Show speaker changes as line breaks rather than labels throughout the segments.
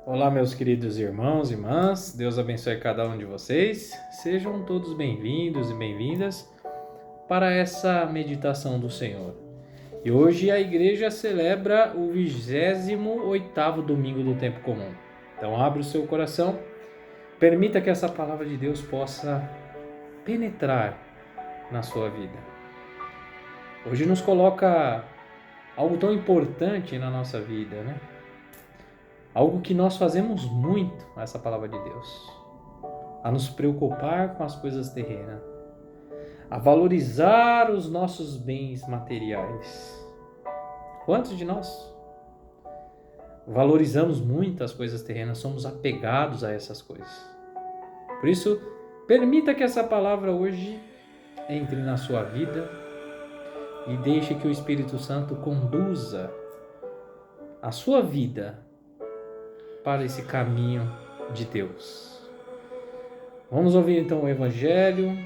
Olá, meus queridos irmãos e irmãs, Deus abençoe cada um de vocês. Sejam todos bem-vindos e bem-vindas para essa meditação do Senhor. E hoje a igreja celebra o 28º domingo do tempo comum. Então abra o seu coração, permita que essa palavra de Deus possa penetrar na sua vida. Hoje nos coloca algo tão importante na nossa vida, né? Algo que nós fazemos muito, essa palavra de Deus, a nos preocupar com as coisas terrenas, a valorizar os nossos bens materiais. Quantos de nós valorizamos muito as coisas terrenas, somos apegados a essas coisas? Por isso, permita que essa palavra hoje entre na sua vida e deixe que o Espírito Santo conduza a sua vida para esse caminho de Deus. Vamos ouvir então o Evangelho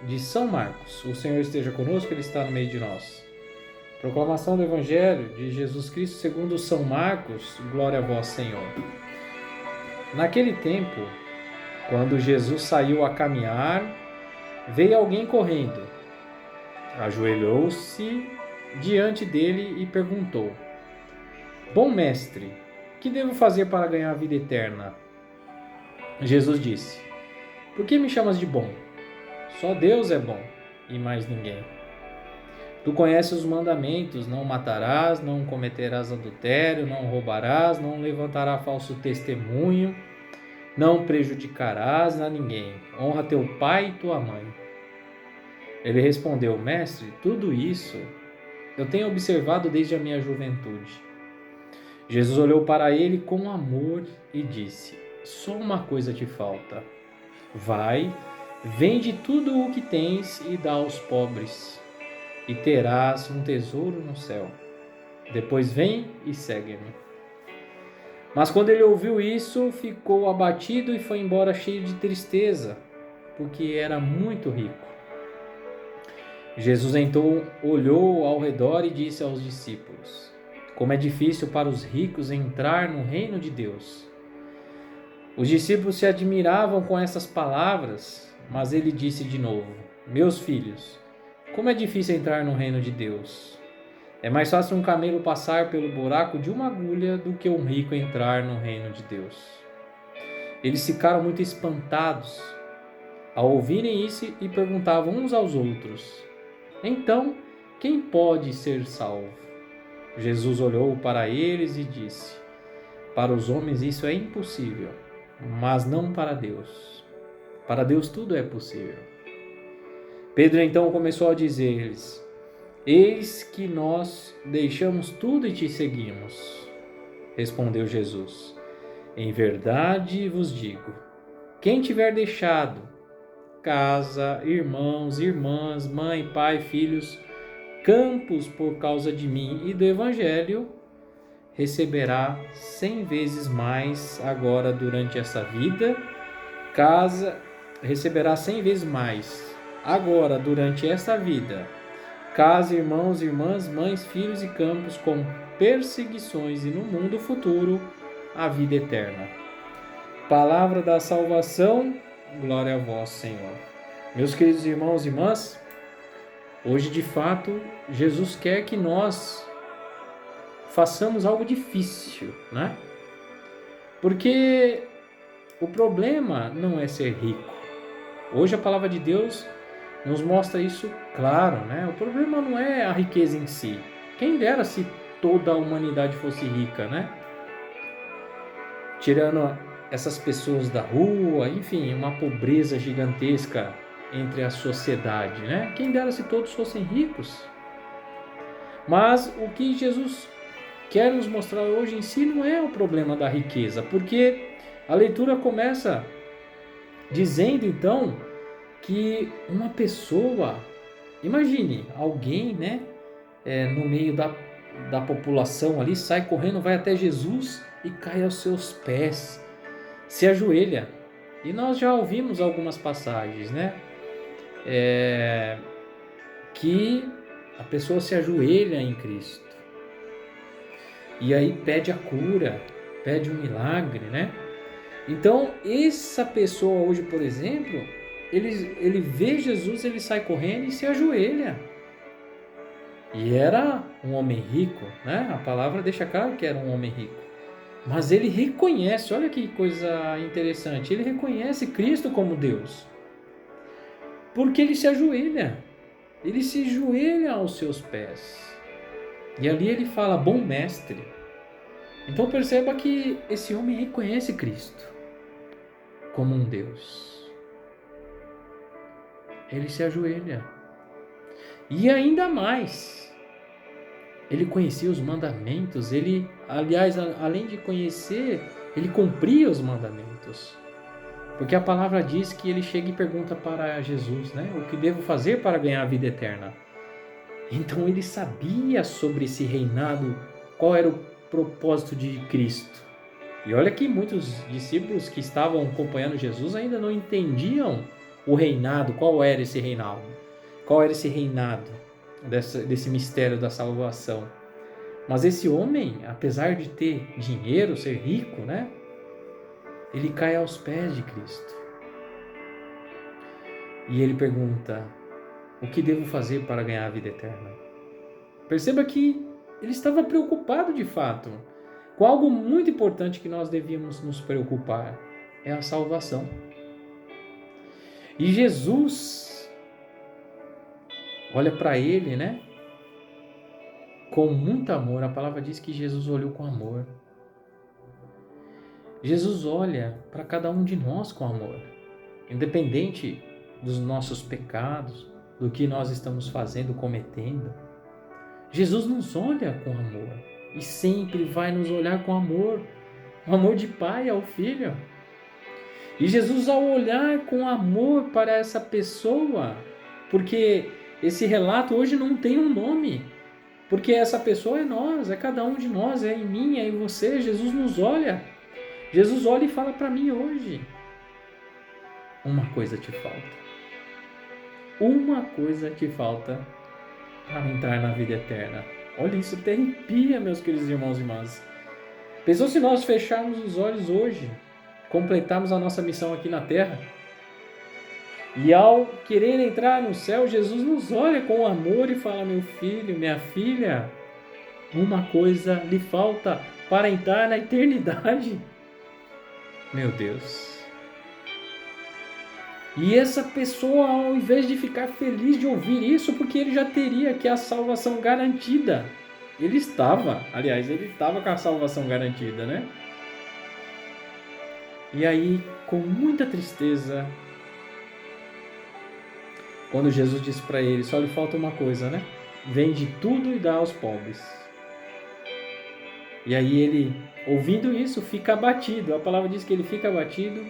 de São Marcos. O Senhor esteja conosco, Ele está no meio de nós. Proclamação do Evangelho de Jesus Cristo segundo São Marcos. Glória a vós, Senhor. Naquele tempo, quando Jesus saiu a caminhar, veio alguém correndo. Ajoelhou-se diante dele e perguntou: Bom mestre, que devo fazer para ganhar a vida eterna? Jesus disse: Por que me chamas de bom? Só Deus é bom e mais ninguém. Tu conheces os mandamentos: não matarás, não cometerás adultério, não roubarás, não levantarás falso testemunho, não prejudicarás a ninguém. Honra teu pai e tua mãe. Ele respondeu: Mestre, tudo isso eu tenho observado desde a minha juventude. Jesus olhou para ele com amor e disse: Só uma coisa te falta. Vai, vende tudo o que tens e dá aos pobres, e terás um tesouro no céu. Depois vem e segue-me. Mas quando ele ouviu isso, ficou abatido e foi embora cheio de tristeza, porque era muito rico. Jesus então olhou ao redor e disse aos discípulos: Como é difícil para os ricos entrar no reino de Deus. Os discípulos se admiravam com essas palavras, mas ele disse de novo: Meus filhos, como é difícil entrar no reino de Deus. É mais fácil um camelo passar pelo buraco de uma agulha do que um rico entrar no reino de Deus. Eles ficaram muito espantados ao ouvirem isso e perguntavam uns aos outros: Então, quem pode ser salvo? Jesus olhou para eles e disse: Para os homens isso é impossível, mas não para Deus. Para Deus tudo é possível. Pedro então começou a dizer-lhes: Eis que nós deixamos tudo e te seguimos. Respondeu Jesus: Em verdade vos digo, quem tiver deixado casa, irmãos, irmãs, mãe, pai, filhos, campos por causa de mim e do Evangelho, receberá 100 vezes mais agora durante essa vida, receberá 100 vezes mais agora durante esta vida, casa, irmãos, irmãs, mães, filhos e campos com perseguições e no mundo futuro a vida eterna. Palavra da salvação, glória a vós, Senhor. Meus queridos irmãos e irmãs, hoje de fato Jesus quer que nós façamos algo difícil, né? Porque o problema não é ser rico. Hoje a palavra de Deus nos mostra isso claro, né? O problema não é a riqueza em si. Quem dera se toda a humanidade fosse rica, né? Tirando essas pessoas da rua, enfim, uma pobreza gigantesca entre a sociedade, né? Quem dera se todos fossem ricos. Mas o que Jesus quer nos mostrar hoje em si não é o problema da riqueza, porque a leitura começa dizendo então que uma pessoa, imagine alguém, né, no meio da população ali, sai correndo, vai até Jesus e cai aos seus pés, se ajoelha. E nós já ouvimos algumas passagens, né, que a pessoa se ajoelha em Cristo. E aí pede a cura, pede um milagre, né? Então, essa pessoa hoje, por exemplo, ele vê Jesus, ele sai correndo e se ajoelha. E era um homem rico, né? A palavra deixa claro que era um homem rico. Mas ele reconhece, olha que coisa interessante, ele reconhece Cristo como Deus. Porque ele se ajoelha aos seus pés. E ali ele fala, bom mestre. Então perceba que esse homem reconhece Cristo como um Deus. Ele se ajoelha. E ainda mais, ele conhecia os mandamentos, ele, aliás, além de conhecer, ele cumpria os mandamentos. Porque a palavra diz que ele chega e pergunta para Jesus, né? O que devo fazer para ganhar a vida eterna? Então ele sabia sobre esse reinado, qual era o propósito de Cristo. E olha que muitos discípulos que estavam acompanhando Jesus ainda não entendiam o reinado, qual era esse reinado. Qual era esse reinado desse mistério da salvação. Mas esse homem, apesar de ter dinheiro, ser rico, né? Ele cai aos pés de Cristo. E ele pergunta, o que devo fazer para ganhar a vida eterna? Perceba que ele estava preocupado de fato com algo muito importante que nós devíamos nos preocupar, é a salvação. E Jesus olha para ele, né? Com muito amor. A palavra diz que Jesus olhou com amor. Jesus olha para cada um de nós com amor, independente dos nossos pecados, do que nós estamos fazendo, cometendo. Jesus nos olha com amor e sempre vai nos olhar com amor, o amor de pai ao filho. E Jesus, ao olhar com amor para essa pessoa, porque esse relato hoje não tem um nome, porque essa pessoa é nós, é cada um de nós, é em mim, é em você. Jesus nos olha. Jesus olha e fala para mim hoje, uma coisa te falta. Uma coisa te falta para entrar na vida eterna. Olha, isso te arrepia, meus queridos irmãos e irmãs. Pensou se nós fecharmos os olhos hoje, completarmos a nossa missão aqui na terra, e ao querer entrar no céu, Jesus nos olha com amor e fala, meu filho, minha filha, uma coisa lhe falta para entrar na eternidade. Meu Deus. E essa pessoa, ao invés de ficar feliz de ouvir isso, porque ele já teria que a salvação garantida. Ele estava com a salvação garantida, né? E aí, com muita tristeza, quando Jesus disse para ele, só lhe falta uma coisa, né? Vende tudo e dá aos pobres. E aí ele, ouvindo isso, fica abatido. A palavra diz que ele fica abatido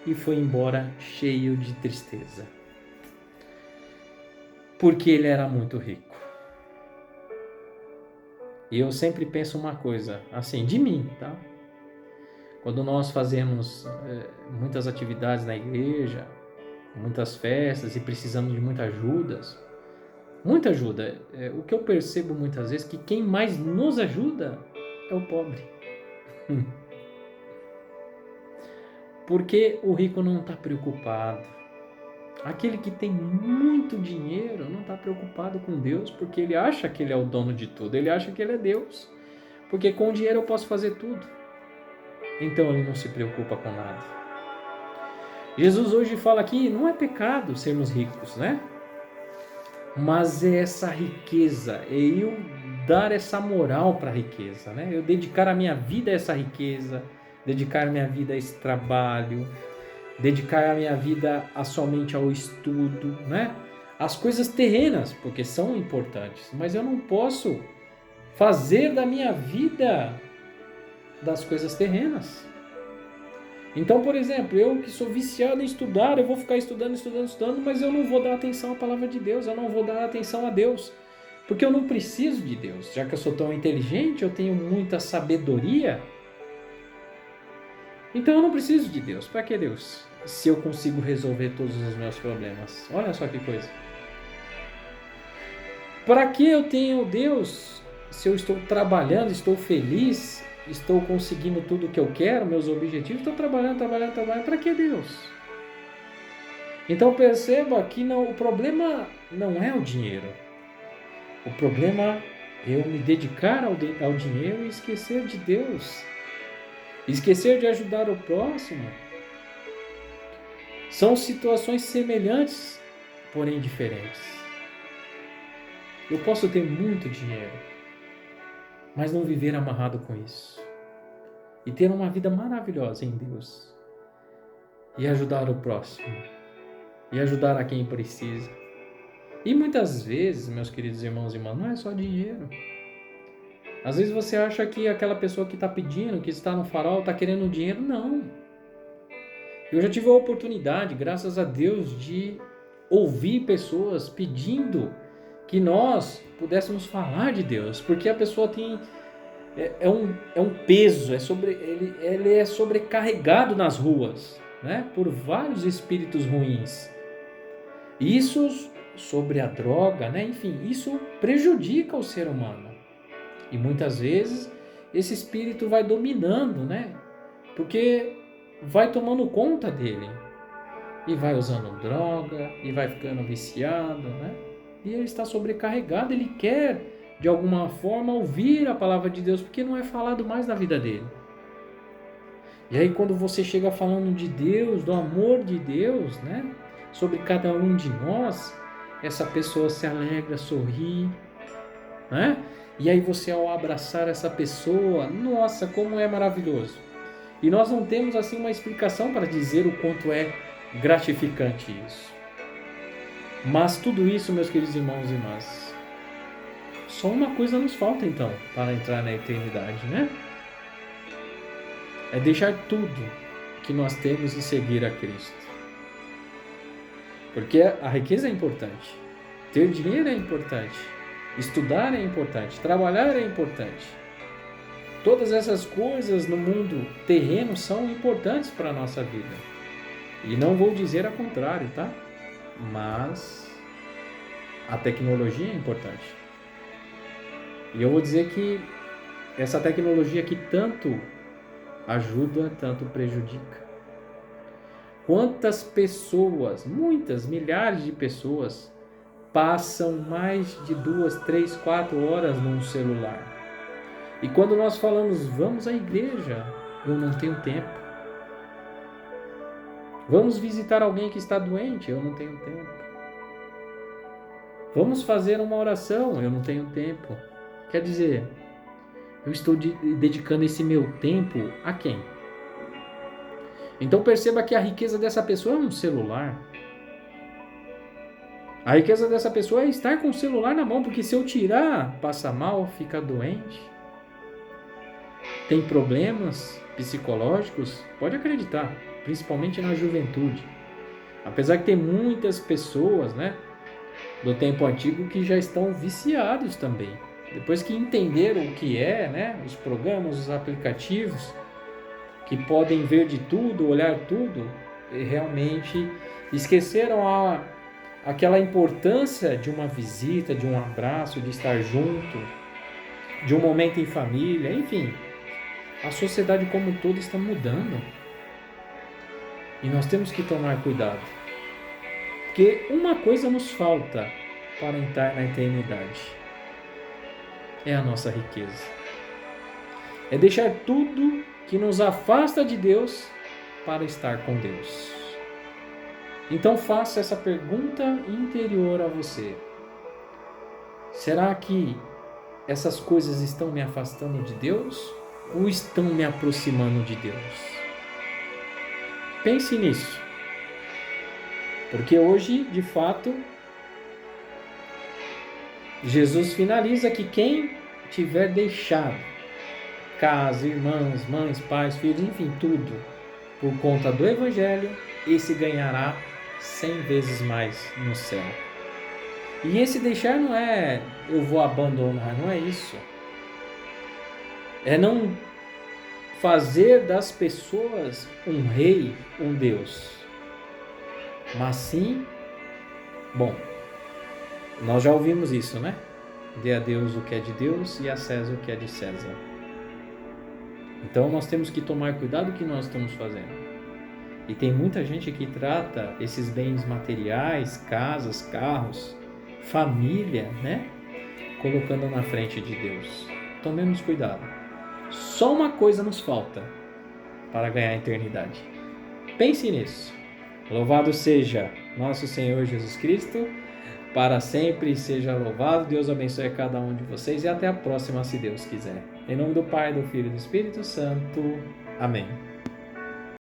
e foi embora cheio de tristeza. Porque ele era muito rico. E eu sempre penso uma coisa, assim, de mim, tá? Quando nós fazemos muitas atividades na igreja, muitas festas e precisamos de muita ajuda, o que eu percebo muitas vezes é que quem mais nos ajuda é o pobre. Porque o rico não está preocupado. Aquele que tem muito dinheiro não está preocupado com Deus, porque ele acha que ele é o dono de tudo, ele acha que ele é Deus. Porque com o dinheiro eu posso fazer tudo. Então ele não se preocupa com nada. Jesus hoje fala aqui, não é pecado sermos ricos, né? Mas é essa riqueza, é eu dar essa moral para a riqueza, né? Eu dedicar a minha vida a essa riqueza, dedicar a minha vida a esse trabalho, dedicar a minha vida somente ao estudo, né? As coisas terrenas, porque são importantes, mas eu não posso fazer da minha vida das coisas terrenas. Então, por exemplo, eu que sou viciado em estudar, eu vou ficar estudando, mas eu não vou dar atenção à palavra de Deus, eu não vou dar atenção a Deus, porque eu não preciso de Deus. Já que eu sou tão inteligente, eu tenho muita sabedoria, então eu não preciso de Deus. Para que Deus? Se eu consigo resolver todos os meus problemas. Olha só que coisa. Para que eu tenho Deus se eu estou trabalhando, estou feliz estou conseguindo tudo o que eu quero, meus objetivos, estou trabalhando, para que Deus? Então perceba que o problema não é o dinheiro. O problema é eu me dedicar ao dinheiro e esquecer de Deus. Esquecer de ajudar o próximo. São situações semelhantes, porém diferentes. Eu posso ter muito dinheiro, mas não viver amarrado com isso. E ter uma vida maravilhosa em Deus. E ajudar o próximo. E ajudar a quem precisa. E muitas vezes, meus queridos irmãos e irmãs, não é só dinheiro. Às vezes você acha que aquela pessoa que está pedindo, que está no farol, está querendo dinheiro. Não. Eu já tive a oportunidade, graças a Deus, de ouvir pessoas pedindo que nós pudéssemos falar de Deus. Porque a pessoa tem... É um peso, ele é sobrecarregado nas ruas, né, por vários espíritos ruins. Isso sobre a droga, né, enfim, isso prejudica o ser humano. E muitas vezes esse espírito vai dominando, né, porque vai tomando conta dele. E vai usando droga, e vai ficando viciado, né, e ele está sobrecarregado, ele quer de alguma forma ouvir a palavra de Deus, porque não é falado mais na vida dele. E aí quando você chega falando de Deus, do amor de Deus, né, sobre cada um de nós, essa pessoa se alegra, sorri, né? E aí você, ao abraçar essa pessoa, nossa, como é maravilhoso. E nós não temos assim uma explicação para dizer o quanto é gratificante isso. Mas tudo isso, meus queridos irmãos e irmãs, só uma coisa nos falta então para entrar na eternidade, né? É deixar tudo que nós temos e seguir a Cristo. Porque a riqueza é importante, ter dinheiro é importante, estudar é importante, trabalhar é importante. Todas essas coisas no mundo terreno são importantes para a nossa vida. E não vou dizer ao contrário, tá? Mas a tecnologia é importante. E eu vou dizer que essa tecnologia que tanto ajuda, tanto prejudica. Quantas pessoas, muitas, milhares de pessoas, passam mais de 2, 3, 4 horas num celular. E quando nós falamos, vamos à igreja, eu não tenho tempo. Vamos visitar alguém que está doente, eu não tenho tempo. Vamos fazer uma oração, eu não tenho tempo. Quer dizer, eu estou dedicando esse meu tempo a quem? Então perceba que a riqueza dessa pessoa é um celular. A riqueza dessa pessoa é estar com o celular na mão, porque se eu tirar, passa mal, fica doente, tem problemas psicológicos, pode acreditar, principalmente na juventude. Apesar que tem muitas pessoas, né, do tempo antigo que já estão viciados também. Depois que entenderam o que é, né, os programas, os aplicativos, que podem ver de tudo, olhar tudo, e realmente esqueceram aquela importância de uma visita, de um abraço, de estar junto, de um momento em família, enfim. A sociedade como um todo está mudando. E nós temos que tomar cuidado. Porque uma coisa nos falta para entrar na eternidade. É a nossa riqueza. É deixar tudo que nos afasta de Deus para estar com Deus. Então faça essa pergunta interior a você. Será que essas coisas estão me afastando de Deus ou estão me aproximando de Deus? Pense nisso. Porque hoje, de fato, Jesus finaliza que quem tiver deixado casa, irmãos, mães, pais, filhos, enfim, tudo, por conta do Evangelho, esse ganhará 100 vezes mais no céu. E esse deixar não é eu vou abandonar, não é isso. É não fazer das pessoas um rei, um Deus. Mas sim, bom, nós já ouvimos isso, né? Dê a Deus o que é de Deus e a César o que é de César. Então nós temos que tomar cuidado com o que nós estamos fazendo. E tem muita gente que trata esses bens materiais, casas, carros, família, né? Colocando na frente de Deus. Tomemos cuidado. Só uma coisa nos falta para ganhar a eternidade. Pense nisso. Louvado seja nosso Senhor Jesus Cristo, para sempre seja louvado. Deus abençoe cada um de vocês e até a próxima, se Deus quiser. Em nome do Pai, do Filho e do Espírito Santo. Amém.